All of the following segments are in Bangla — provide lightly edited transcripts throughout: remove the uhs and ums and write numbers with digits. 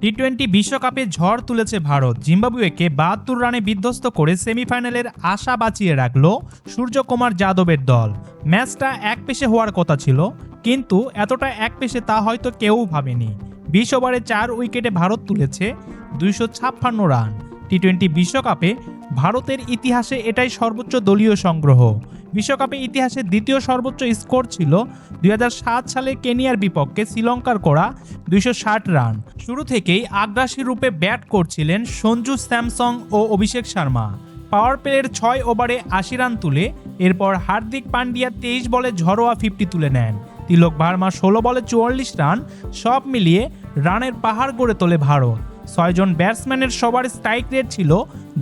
টি-20 বিশ্বকাপে ঝড় তুলেছে ভারত। জিম্বাবুয়েকে ৭২ রানে বিধ্বস্ত করে সেমিফাইনালের আশা বাঁচিয়ে রাখল সূর্যকুমার যাদবের দল। ম্যাচটা একপেশে হওয়ার কথা ছিল, কিন্তু এতটা একপেশে তা হয়তো কেউ ভাবেনি। ২০ ওভারে ৪ উইকেটে ভারত তুলেছে ২৫৬ রান। টি-20 বিশ্বকাপে ভারতের ইতিহাসে এটাই সর্বোচ্চ দলীয় সংগ্রহ। বিশ্বকাপে ইতিহাসে দ্বিতীয় সর্বোচ্চ স্কোর ছিল ২০০৭ সালে কেনিয়ার বিপক্ষে শ্রীলঙ্কার করা ২৬০ রান। শুরু থেকেই আগ্রাসী রূপে ব্যাট করছিলেন সঞ্জু স্যামসং ও অভিষেক শর্মা। পাওয়ার প্লের ৬ ওভারে ৮০ রান তুলে এরপর হার্দিক পান্ডিয়া ২৩ বলে ঝড়োয়া 50 তুলে নেন। তিলক ভার্মা ১৬ বলে ৪৪ রান। সব মিলিয়ে রানের পাহাড় গড়ে তোলে ভারত। ৬ জন ব্যাটসম্যানের সবার স্ট্রাইক রেট ছিল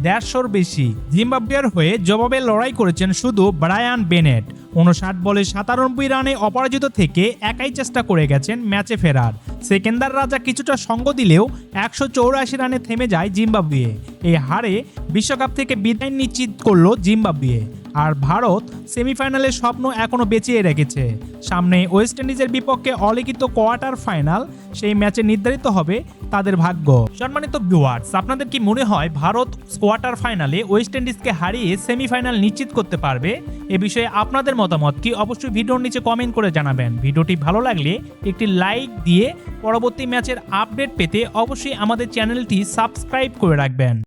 ১৫০'র বেশি। জিম্বাবুয়ের হয়ে জবাবে লড়াই করেছেন শুধু ব্রায়ান বেনেট। ৫৯ বলে ৯৭ রানে অপরাজিত থেকে একাই চেষ্টা করে গেছেন ম্যাচে ফেরার। সেকেন্দার রাজা কিছুটা সঙ্গ দিলেও ১৮৪ রানে থেমে যায় জিম্বাবুয়ে। এই হারে বিশ্বকাপ থেকে বিদায় নিশ্চিত করল জিম্বাবুয়ে। আর ভারত সেমিফাইনালের স্বপ্ন এখনও বেঁচিয়ে রেখেছে। সামনে ওয়েস্ট ইন্ডিজের বিপক্ষে অলিখিত কোয়ার্টার ফাইনাল, সেই ম্যাচে নির্ধারিত হবে তাদের ভাগ্য। সম্মানিত ভিউয়ার্স, আপনাদের কি মনে হয় ভারত কোয়ার্টার ফাইনালে ওয়েস্ট ইন্ডিজকে হারিয়ে সেমিফাইনাল নিশ্চিত করতে পারবে? এ বিষয়ে আপনাদের মতামত কি অবশ্যই ভিডিওর নিচে কমেন্ট করে জানাবেন। ভিডিওটি ভালো লাগলে একটি লাইক দিয়ে পরবর্তী ম্যাচের আপডেট পেতে অবশ্যই আমাদের চ্যানেলটি সাবস্ক্রাইব করে রাখবেন।